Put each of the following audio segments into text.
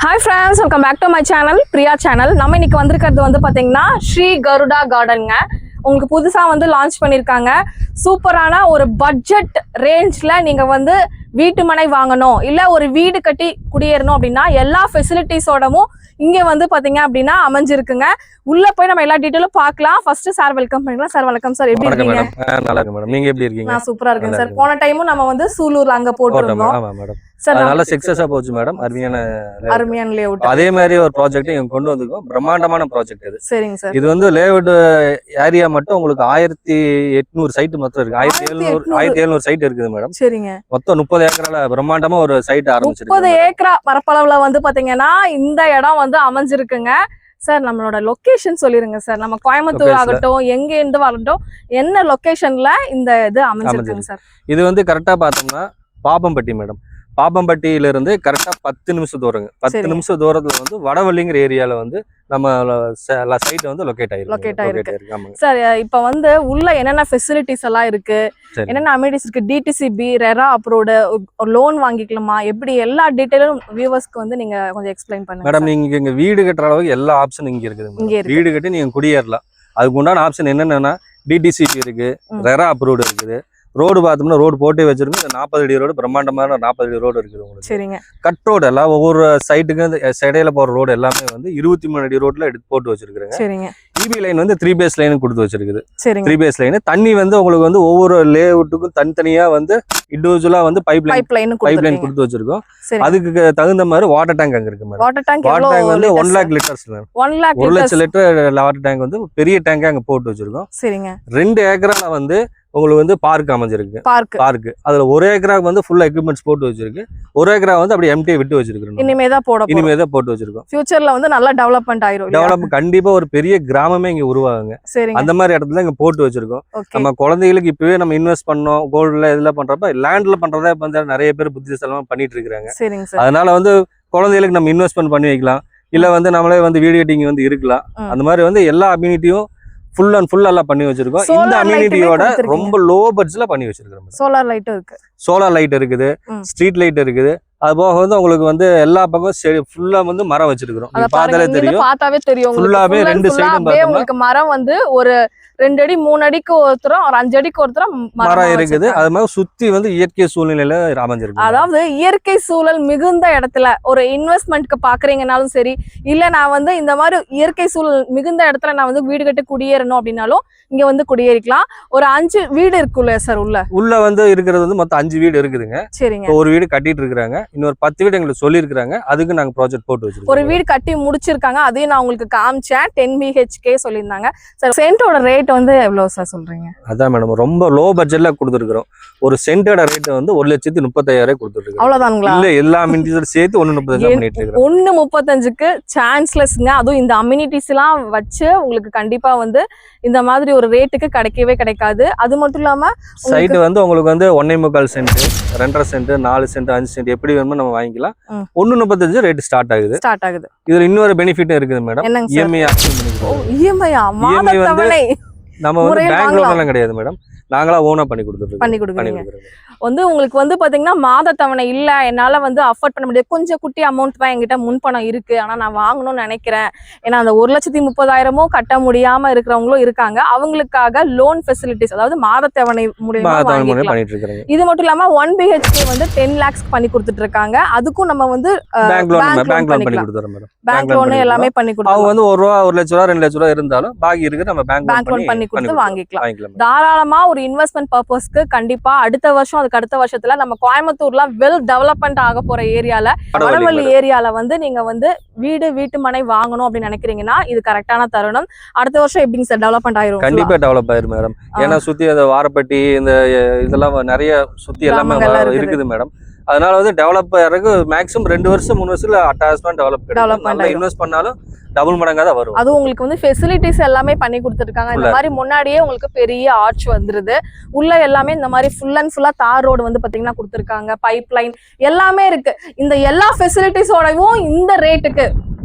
Hi friends, welcome back to my channel, Priya channel. நம்ம இன்னைக்கு வந்திருக்கிறது வந்து பாத்தீங்கன்னா ஸ்ரீ கருடா கார்டன்ங்க. உங்களுக்கு புதுசா வந்து லான்ச் பண்ணிருக்காங்க. சூப்பரான ஒரு பட்ஜெட் ரேஞ்ச்ல நீங்க வந்து வீட்டு மனை வாங்கணும் இல்ல ஒரு வீடு கட்டி குடியேறணும் அப்படின்னா எல்லா ஃபெசிலிட்டிஸோடவும் இங்க வந்து பாத்தீங்க அப்படின்னா அமைஞ்சிருக்குங்க. உள்ள போய் நம்ம எல்லா டீடைலும் பார்க்கலாம். ஃபர்ஸ்ட் சார் வெல்கம் பண்ணிக்கலாம். சார் வணக்கம் சார், எப்படி இருக்கீங்க? நல்லா இருக்கு மேடம், நீங்க எப்படி இருக்கீங்க? நான் சூப்பரா இருக்கேன் சார். போன டைமும் நம்ம வந்து சூலூர்ல அங்க போட்டுருந்தோம். ஆமா மேடம், நல்ல சக்சஸா போச்சு மேடம். அருமையான லேஅவுட். அதே மாதிரி ஒரு ப்ராஜெக்ட் இங்க கொண்டு வந்திருக்கோம். பிரம்மாண்டமான ப்ராஜெக்ட் இது. சரிங்க சார். இது வந்து லேஅவுட் ஏரியா மட்டும் உங்களுக்கு 1800 சைட் மொத்தம் இருக்கு. 1700 சைட் இருக்குது மேடம். சரிங்க. மொத்தம் 30 ஏக்கரால பிரம்மாண்டமா ஒரு சைட் ஆரம்பிச்சிருக்கு. 30 ஏக்கரா பரப்பளவுல வந்து பாத்தீங்கன்னா இந்த இடம் வந்து அமைஞ்சிருக்குங்க. சார் நம்மளோட லொகேஷன் சொல்லிருங்க சார். நம்ம கோயம்புத்தூர் ஆகட்டும் எங்க இருந்து வரட்டும் என்ன லொகேஷன்ல இந்த இது அமைஞ்சிருக்குங்க சார்? இது வந்து கரெக்டா பார்த்தோம்னா பாப்பம்பட்டி மேடம். பாப்பம்பட்டியில இருந்து கரெக்டா 10 நிமிஷம் தூரங்க. 10 நிமிஷம் தூரத்துல வந்து வடவள்ளிங்கிற ஏரியால வந்து நம்ம சைட் வந்து லொகேட் ஆயிருக்கு. சார் இப்ப வந்து உள்ள என்னென்ன ஃபெசிலிட்டிஸ் எல்லாம் இருக்கு, என்னென்ன அமினிட்டிஸ் இருக்கு, டிடிசிபி ரெரா அப்ரூவ்டு லோன் வாங்கிக்கலாமா, எப்படி எல்லா டீடைலும் வியூவர்ஸ்க்கு வந்து நீங்க கொஞ்சம் எக்ஸ்பிளைன் பண்ணுங்க மேடம். நீங்க இங்க வீடு கட்டுற அளவுக்கு எல்லா ஆப்ஷன் இங்க இருக்குது. வீடு கட்டி நீங்க குடியேறலாம். அதுக்கு உண்டான ஆப்ஷன் என்னென்னா டிடிசிபி இருக்கு, ரெரா அப்ரூவ்டு இருக்குது. ரோடு பார்த்தோம்னா ரோடு போட்டே வச்சிருக்கு. 40 அடி ரோடு, பிரம்மாண்டமான 40 அடி ரோடு இருக்குது உங்களுக்கு. சரிங்க. கட் ரோடு எல்லாம் ஒவ்வொரு சைட்டுக்கு இடையில போற ரோடு எல்லாமே வந்து 23 அடி ரோட்ல எடுத்து போட்டு வச்சிருக்காங்க. சரிங்க. இபி லைன் வந்து 3 பேஸ் லைன் கொடுத்து வச்சிருக்குது. சரிங்க. 3 பேஸ் லைன். தண்ணி வந்து உங்களுக்கு வந்து ஒவ்வொரு லேஅவுட்டுக்கும் தனித்தனியா வந்து இண்டிவிஜுவலா வந்து பைப் லைன் கொடுத்து வச்சிருக்கோம். அதுக்கு தகுந்த மாதிரி வாட்டர் டேங்க் அங்க இருக்கு. வாட்டர் டேங்க் வந்து 1 லாக் லிட்டர்ஸ், 1 லட்சம் லிட்டர் வாட்டர் டேங்க் வந்து பெரிய டேங்க் அங்க போட்டு வச்சிருக்கோம். சரிங்க. 2 ஏக்கரால வந்து உங்களுக்கு வந்து பார்க் அமைஞ்சிருக்கு. பார்க் அதுல 1 ஏக்கரா வந்து ஃபுல்லா எக்யூப்மெண்ட்ஸ் போட்டு வச்சிருக்கு. 1 ஏக்கரா வந்து அப்படியே எம்டியா விட்டு வச்சிருக்கோம். இனிமே தான் போட்டு வச்சிருக்கோம். ஃபியூச்சர்ல வந்து நல்லா டெவலப்மென்ட் ஆயிரும். கண்டிப்பா ஒரு பெரிய கிராமமே இங்க உருவாகுங்க. அந்த மாதிரி இடத்துல இங்க போட்டு வச்சிருக்கோம். நம்ம குழந்தைகளுக்கு இப்பவே நம்ம இன்வெஸ்ட் பண்ணோம் கோல்டுல இதெல்லாம் பண்றப்ப லேண்ட்ல பண்றதா வந்து நிறைய பேர் புத்திசாலித்தனமா பண்ணிட்டு இருக்காங்க. அதனால வந்து குழந்தைகளுக்கு நம்ம இன்வெஸ்ட்மெண்ட் பண்ணி வைக்கலாம். இல்ல வந்து நம்மளே வந்து வீடியோ கட்டிங் வந்து இருக்கலாம். அந்த மாதிரி வந்து எல்லா அம்யூனிட்டியும் ஃபுல் அண்ட் ஃபுல் எல்லாம் பண்ணி வச்சிருக்கோம். இந்த அம்யூனிட்டியோட ரொம்ப லோ பட்ஜெட்ல பண்ணி வச்சிருக்கோம். சோலார் லைட் இருக்கு, சோலார் லைட் இருக்குது, ஸ்ட்ரீட் லைட் இருக்குது. அது போக வந்து உங்களுக்கு வந்து எல்லா பக்கம் ஃபுல்லா வந்து மரம் வச்சிருக்கிறோம். பார்த்தாவே தெரியும். ஃபுல்லாவே 2 சைடும் உங்களுக்கு மரம் வந்து ஒரு 2 அடி 3 அடிக்கு ஒருத்தரும் ஒரு 5 அடிக்கு ஒருத்தரும் மரம் இருக்குது. அது மாதிரி சுத்தி வந்து இயற்கை சூழ்நிலையில அமைஞ்சிருக்கு. அதாவது இயற்கை சூழல் மிகுந்த இடத்துல ஒரு இன்வெஸ்ட்மெண்ட்க்கு பாக்குறீங்கனாலும் சரி, இல்ல நான் வந்து இந்த மாதிரி இயற்கை சூழல் மிகுந்த இடத்துல நான் வந்து வீடு கட்டி குடியேறணும் அப்படின்னாலும் இங்க வந்து குடியேறிக்கலாம். ஒரு 5 வீடு இருக்குல்ல சார்? உள்ள வந்து இருக்கிறது வந்து மொத்தம் 5 வீடு இருக்குதுங்க. சரிங்க. ஒரு வீடு கட்டிட்டு இருக்காங்க. இன்னொரு 10 வீடு எங்களுக்கு சொல்லி இருக்காங்க. அதுக்கு நாங்க ப்ராஜெக்ட் போட்டு வச்சிருக்கோம். ஒரு வீடு கட்டி முடிச்சிருக்காங்க. அதையும் நான் உங்களுக்கு காமிச்சேன். 10 BHK சொல்லியிருந்தாங்க சார். சென்ட்டோட ரேட் வந்து எவ்வளவு சார் சொல்றீங்க? அதான் மேடம், ரொம்ப லோ பட்ஜெட்ல கொடுத்துருக்கோம். ஒரு சென்ட்டோட ரேட் வந்து 1,35,000 கொடுத்துருக்கோம். அவ்வளவுதானுங்களா? இல்ல எல்லா அம்யூனிட்டிஸோட சேர்த்து 1,35,000 பண்ணிட்டு இருக்கோம். 1,35க்கு சான்ஸ்லெஸ்ங்க. அதுவும் இந்த அம்யூனிட்டிஸ் எல்லாம் வச்சு உங்களுக்கு கண்டிப்பா வந்து இந்த மாதிரி ஒரு ரேட்டுக்கு கிடைக்கவே கிடைக்காது. அது மட்டும் இல்லாம சைட் வந்து உங்களுக்கு வந்து 1.25 சென்ட், 2.5 சென்ட், 4 சென்ட், 5 சென்ட் எப்படி வேணுமோ நம்ம வாங்கிக்கலாம். 1,35 ரேட் ஸ்டார்ட் ஆகுது. இதுல இன்னொரு பெனிஃபிட் இருக்குது மேடம். இஎம்ஐ ஆப்ஷன் பண்ணிக்கலாம். இஎம்ஐ வந்து நம்ம வந்து பேங்க் லோன் கிடையாது மேடம், நாங்களா ஓனா பண்ணி கொடுக்குறோம். வந்து உங்களுக்கு வந்து பாத்தீங்கன்னா மாத தவணை இல்ல, என்னால வந்து அஃபோர்ட் பண்ண முடியாது, கொஞ்சம் குட்டி அமௌண்ட் தான் என்கிட்ட முன்பணம் இருக்கு, ஆனா நான் வாங்கணும்னு நினைக்கிறேன், ஏன்னா அந்த 1,30,000 கட்ட முடியாம இருக்கிறவங்களும் இருக்காங்க. அவங்களுக்காக லோன் ஃபெசிலிட்டிஸ், அதாவது மாத தவணை மூலமா பண்ணிட்டு இருக்காங்க. இது மட்டும் இல்லாம 1 BHK வந்து 10 lakhs பண்ணி கொடுத்துட்டு இருக்காங்க. அதுக்கும் நம்ம வந்து பேங்க் லோன் பண்ணி கொடுத்துறோம் மேடம். பேங்க் லோன் எல்லாமே பண்ணி கொடுத்துறோம். அவங்க வந்து 1 ரூபா 1 லட்ச ரூபா 2 லட்ச ரூபா இருந்தாலும் பாக்கி இருக்கு நம்ம பேங்க் லோன் பண்ணி கொடுத்து வாங்கிக்கலாம். தாராளமா ஒரு இன்வெஸ்ட்மெண்ட் பர்பஸ்க்கு கண்டிப்பா அடுத்த வருஷம் அதுக்கு அடுத்த வருஷத்துல நம்ம கோயம்புத்தூர்ல வெல் டெவலப்மெண்ட் ஆக போற ஏரியால, வடவள்ளி ஏரியால வந்து நீங்க வந்து வீட்டு மனை வாங்கணும் அப்படின்னு நினைக்கிறீங்கன்னா இது கரெக்டான தருணம். அடுத்த வருஷம் எப்படிங்க சார் டெவலப்மெண்ட் ஆயிரும்? கண்டிப்பா டெவலப் ஆயிரும் மேடம். ஏன்னா சுத்தி அந்த வாரப்பட்டி இந்த இதெல்லாம் நிறைய சுத்தி எல்லாமே இருக்குது மேடம். அதனால வந்து டெவலப் ஆகிறதுக்கு மேக்ஸிமம் 2 வருஷம் 3 வருஷத்துல அட்டாச்மெண்ட் டெவலப்மெண்ட் இன்வெஸ்ட் பண்ணாலும் டபுள் மடங்கா தான் வரும். அது உங்களுக்கு வந்து ஃபெசிலிட்டிஸ் எல்லாமே பண்ணி கொடுத்துருக்காங்க. இந்த மாதிரி முன்னாடியே உங்களுக்கு பெரிய ஆர்ச் வந்துருது. உள்ள எல்லாமே இந்த மாதிரி ஃபுல் அண்ட் ஃபுல்லா தார் ரோடு வந்து பாத்தீங்கன்னா கொடுத்துருக்காங்க. பைப் லைன் எல்லாமே இருக்கு. இந்த எல்லா ஃபெசிலிட்டிஸோடவும் இந்த ரேட்டுக்கு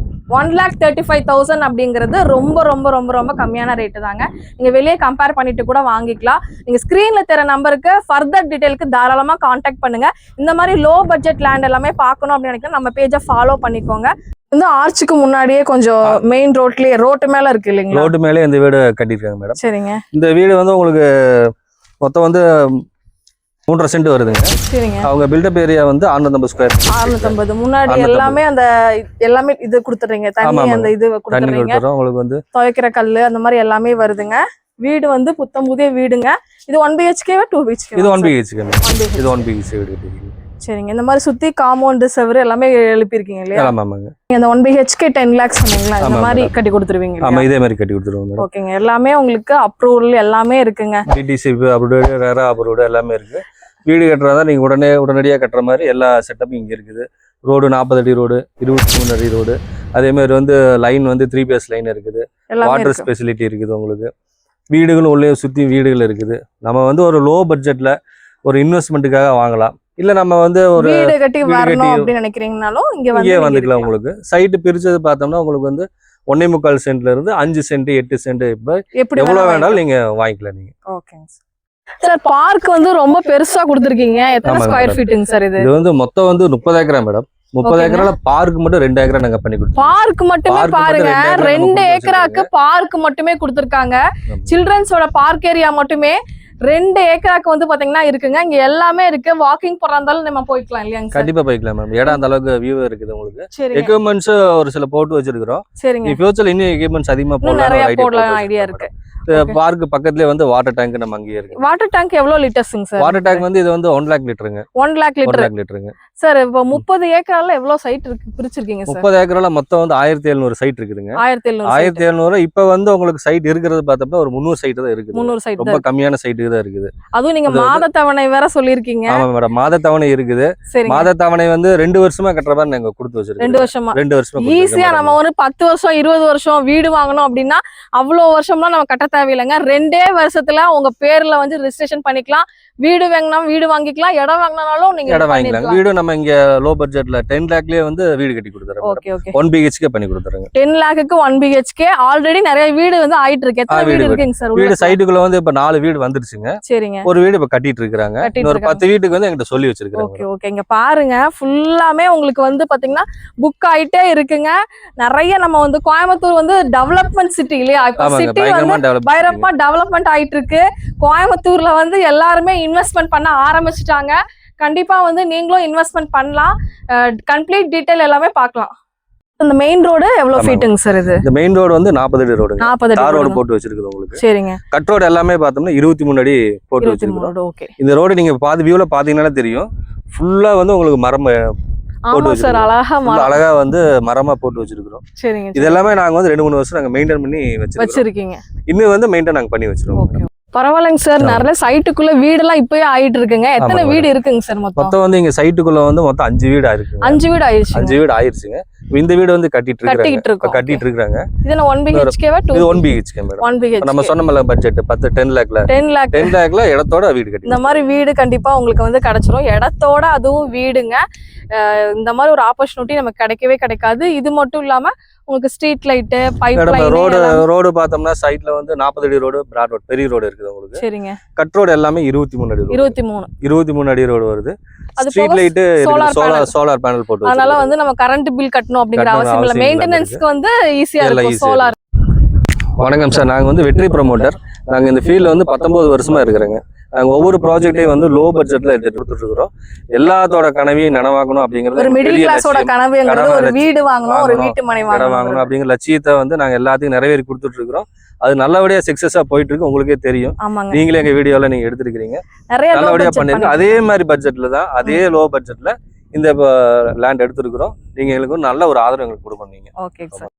1,35,000 அப்படிங்கிறது ரொம்ப ரொம்ப ரொம்ப ரொம்ப கம்மியான ரேட்டு தாங்க. நீங்க வெளியே கம்பேர் பண்ணிட்டு கூட வாங்கிக்கலாம். நீங்க ஸ்கிரீன்ல தெரிய நம்பருக்கு ஃபர்தர் டீடைலுக்கு தாராளமா கான்டாக்ட் பண்ணுங்க. இந்த மாதிரி லோ பட்ஜெட் லேண்ட் எல்லாமே பார்க்கணும் அப்படின்னு நினைக்கிறேன் நம்ம பேஜை ஃபாலோ பண்ணிக்கோங்க. இந்த ஆர்ச்சுக்கு முன்னாடியே கொஞ்சம் மெயின் ரோட்லயே ரோட்டு மேல இருக்கு இல்லைங்களா? ரோட்டு மேலே இந்த வீடு கட்டியிருக்காங்க மேடம். சரிங்க. இந்த வீடு வந்து உங்களுக்கு மொத்தம் வந்து 3.5 சென்ட் வருதுங்க. சரிங்க. அவங்க பில்டப் ஏரியா வந்து 650 ஸ்கொயர். 650 முன்னாடி எல்லாமே அந்த எல்லாமே இது கொடுத்துறீங்க, தண்ணி அந்த இது கொடுத்துறீங்க, உங்களுக்கு வந்து துவைக்கிற கல்லு அந்த மாதிரி எல்லாமே வருதுங்க. வீடு வந்து புத்தம் புதிய வீடுங்க. இது 1 BHK 2 BHK? இது 1 BHK. இது 1 BHK வீடு கட்டிருக்கீங்க. சரிங்க. இந்த மாதிரி சுத்தி காம்பவுண்ட் செவரு எல்லாமே எழுப்பிருக்கீங்க இல்லையா? ஆமாங்க. இந்த 1 BHK 10 lakhs சொன்னீங்களா? இந்த மாதிரி கட்டி கொடுத்துருவீங்க? ஆமா, இதே மாதிரி கட்டி கொடுத்துருவோம். ஓகேங்க. எல்லாமே உங்களுக்கு அப்ரூவல் எல்லாமே இருக்குங்க. டிடிசி அப்ரூவ்டு, ரெரா அப்ரூவ்டு எல்லாமே இருக்கு. வீடு கட்டுறதா நீங்க உடனடியாக கட்டுற மாதிரி எல்லா செட்டப்பும் இங்க இருக்குது. ரோடு 40 அடி ரோடு, 23 அடி ரோடு. அதே மாதிரி வந்து லைன் வந்து 3 பேஸ் லைன் இருக்குது. வாட்டர் ஸ்பெசிலிட்டி இருக்குது. உங்களுக்கு வீடுகளும் உள்ளே சுற்றி வீடுகள் இருக்குது. நம்ம வந்து ஒரு லோ பட்ஜெட்ல ஒரு இன்வெஸ்ட்மெண்ட்டுக்காக வாங்கலாம். இல்ல நம்ம வந்து ஒரு வீடு கட்டி வரணும் அப்படி நினைக்கிறீங்கனாலும் இங்கே வந்துக்கலாம். உங்களுக்கு சைட்டு பிரிச்சது பார்த்தோம்னா உங்களுக்கு வந்து 1.25 சென்ட்ல இருந்து 5 சென்ட் 8 சென்ட் இப்ப எவ்வளவு வேணாலும் நீங்க வாங்கிக்கலாம். நீங்க ஓகேங்க சார். பார்க் வந்து ரொம்ப பெருசா கொடுத்துருக்கீங்க. எத்தனை ஸ்கொயர் ஃபீட்டுங்க சார் இது? இது வந்து மொத்தம் வந்து 30 ஏக்கரா மேடம். 30 ஏக்கரால பார்க் மட்டும் 2 ஏக்கரா நாங்க பண்ணி கொடுத்தோம். பார்க் மட்டுமே பாருங்க, 2 ஏக்கராக்கு பார்க் மட்டுமே கொடுத்துருக்காங்க. சில்ட்ரன்ஸோட பார்க் ஏரியா மட்டுமே 2 ஏக்கராக்கு வந்து பாத்தீங்கன்னா இருக்குங்க. இங்க எல்லாமே இருக்கு. வாக்கிங் போறா இருந்தாலும் நம்ம போய்க்கலாம் இல்லையாங்க? கண்டிப்பா போய்க்கலாம் மேம். இடம் அந்த அளவுக்கு வியூ இருக்குது. உங்களுக்கு எக்யூப்மெண்ட்ஸ் ஒரு சில போட்டு வச்சிருக்கிறோம். சரிங்க. ஃபியூச்சர்ல இன்னும் எக்யூப்மெண்ட்ஸ் அதிகமா போடலாம் ஐடியா இருக்கு. பார்க் பக்கத்துலயே வந்து வாட்டர் டேங்க் நம்ம அங்கேயே இருக்கு. வாட்டர் டேங்க் எவ்வளவு லிட்டர்ஸ்ங்க சார்? வாட்டர் டேங்க் வந்து இது வந்து 1 lakh லிட்டருங்க. 1 lakh லிட்டருங்க சார். இப்போ 30 ஏக்கரால எவ்வளவு சைட் இருக்கு பிரிச்சிருக்கீங்க சார்? 30 ஏக்கரால மொத்தம் வந்து 1700 சைட் இருக்குதுங்க. 1700. இப்ப வந்து உங்களுக்கு சைட் இருக்கிறது பார்த்தப்ப ஒரு 300 சைட் தான் இருக்குது. 300 சைட் ரொம்ப கம்மியான சைட்டுக்கு தான் இருக்குது. அதுவும் நீங்க மாத தவணை வேற சொல்லிருக்கீங்க. ஆமா மேடம், மாத தவணை இருக்குது. மாத தவணை வந்து 2 வருஷமா கட்டுற மாதிரி நாங்க கொடுத்து வச்சிருக்கோம். 2 வருஷமா ஈஸியா நம்ம ஒரு 10 வருஷம் 20 வருஷம் வீடு வாங்கணும் அப்படின்னா அவ்வளவு வருஷம்லாம் நம்ம கட்ட தேவையில்லைங்க. 2 வருஷத்துல உங்க பேர்ல வந்து ரெஜிஸ்ட்ரேஷன் பண்ணிக்கலாம். வீடு வாங்கினா வீடு வாங்கிக்கலாம், இடம் வாங்கினாலும் நீங்க இடம் வாங்கிக்கலாம். வீடு நம்ம இங்க லோ பட்ஜெட்ல 10 lakhலயே வந்து வீடு கட்டி கொடுத்துறோம். Okay okay. 1 BHK பண்ணி கொடுத்துறோம். 10 lakhக்கு 1 BHK ஆல்ரெடி நிறைய வீடு வந்து ஆயிட்டு இருக்கு. எத்தனை வீடு இருக்குங்க சார்? வீடு சைட்டுக்குள்ள வந்து இப்ப 4 வீடு வந்துருச்சுங்க. சரிங்க. ஒரு வீடு இப்ப கட்டிட்டு இருக்காங்க. இன்னொரு 10 வீட்டுக்கு வந்து என்கிட்ட சொல்லி வச்சிருக்காங்க. Okay okay. இங்க பாருங்க ஃபுல்லாமே உங்களுக்கு வந்து பாத்தீங்கன்னா புக் ஆயிட்டே இருக்குங்க. நிறைய நம்ம வந்து கோயம்புத்தூர் வந்து டெவலப்மெண்ட் சிட்டி இல்லையா? இப்ப சிட்டி வந்து பயங்கரமா டெவலப்மெண்ட் ஆயிட்டு இருக்கு. கோயம்புத்தூர்ல வந்து எல்லாருமே இன்வெஸ்ட்மெண்ட் பண்ண ஆரம்பிச்சுட்டாங்க. கண்டிப்பா வந்து நீங்களும் இன்வெஸ்ட்மெண்ட் பண்ணலாம். கம்ப்ளீட் டீடைல் எல்லாமே பார்க்கலாம். இந்த மெயின் ரோடு எவ்வளவு ஃபீட்டுங்க சார் இது? இந்த மெயின் ரோடு வந்து 40 அடி ரோடு. 40 அடி ரோடு போட்டு வச்சிருக்குது உங்களுக்கு. சரிங்க. கட் ரோடு எல்லாமே பார்த்தோம்னா 23 அடி போட்டு வச்சிருக்கோம். ஓகே. இந்த ரோடு நீங்க பாதி வியூல பாத்தீங்கன்னா தெரியும். ஃபுல்லா வந்து உங்களுக்கு மரம் ஆமா சார், அழகா வந்து மரமா போட்டு வச்சிருக்கோம். சரிங்க. இது எல்லாமே நாங்க வந்து 2-3 வருஷம் நாங்க மெயின்டைன் பண்ணி வச்சிருக்கீங்க. இன்னும் வந்து மெயின்டைன் நாங்க பண்ணி வச்சிருக்கோம். பரவாயில்லைங்க சார். நிறைய சைட்டுக்குள்ள வீடெல்லாம் இப்பயே ஆயிட்டு இருக்குங்க. எத்தனை வீடு இருக்குங்க சார் மொத்தம்? வந்து இங்க சைட்டுக்குள்ள வந்து மொத்தம் 5 வீடு ஆயிருக்கு. 5 வீடு ஆயிருச்சு. 5 வீடு ஆயிருச்சுங்க. இந்த வீடு வந்து கட்டிட்டு இருக்காங்க. இது 1 BHK 2? இது 1 BHK மேடம். 1 BHK. நம்ம சொன்னமல்ல பட்ஜெட் 10 lakhல இடத்தோட வீடு கட்டி. இந்த மாதிரி வீடு கண்டிப்பா உங்களுக்கு வந்து கிடைச்சிரும். இடத்தோட அதுவும் வீடுங்க. இந்த மாதிரி ஒரு ஆப்பர்ச்சுனிட்டி நமக்கு கிடைக்கவே கிடைக்காது. இது மட்டும் இல்லாம உங்களுக்கு street light, pipe line, road பார்த்தோம்னா சைடுல வந்து 40 அடி ரோடு, பிராட் ரோடு, பெரிய ரோடு இருக்குது உங்களுக்கு. சரிங்க. கட் ரோடு எல்லாமே 23 அடி ரோடு. 23 அடி ரோடு வருது. ஸ்ட்ரீட் லைட், சோலார் பேனல் போட்டு. அதனால வந்து நம்ம கரண்ட் பில் கட்டணும் அப்படிங்கிற அவசியம் இல்ல. மெயின்டெனன்ஸ்க்கு வந்து ஈஸியா இருக்கும் சோலார். வணக்கம் சார், நாங்க வந்து வெற்றி ப்ரமோட்டர். நாங்க இந்த ஃபீல்ட்ல வந்து 19 வருஷமா இருக்கிறோங்க. நாங்க ஒவ்வொரு ப்ராஜெக்டையும் வந்து லோ பட்ஜெட்ல எடுத்து கொடுத்துட்டு இருக்கிறோம். எல்லாத்தோட கனவையும் நனவாக்கணும் அப்படிங்கிறது ஒரு மிடில் கிளாஸோட கனவுங்கிறது ஒரு வீடு வாங்கணும், ஒரு வீட்டு மனை வாங்கணும் அப்படிங்கிற லட்சியத்தை வந்து நாங்க எல்லாத்தையும் நிறைவேறி கொடுத்துட்டு இருக்கிறோம். அது நல்லபடியா சக்சஸா போயிட்டு இருக்கு. உங்களுக்கே தெரியும். நீங்களே எங்க வீடியோல நீங்க எடுத்துருக்கீங்க, நல்லபடியா பண்ணிருக்கோம். அதே மாதிரி பட்ஜெட்ல தான், அதே லோ பட்ஜெட்ல இந்த லேண்ட் எடுத்துருக்கிறோம். நீங்க எங்களுக்கு நல்ல ஒரு ஆதரவு எங்களுக்கு கொடுக்கணும். நீங்க ஓகே சார்.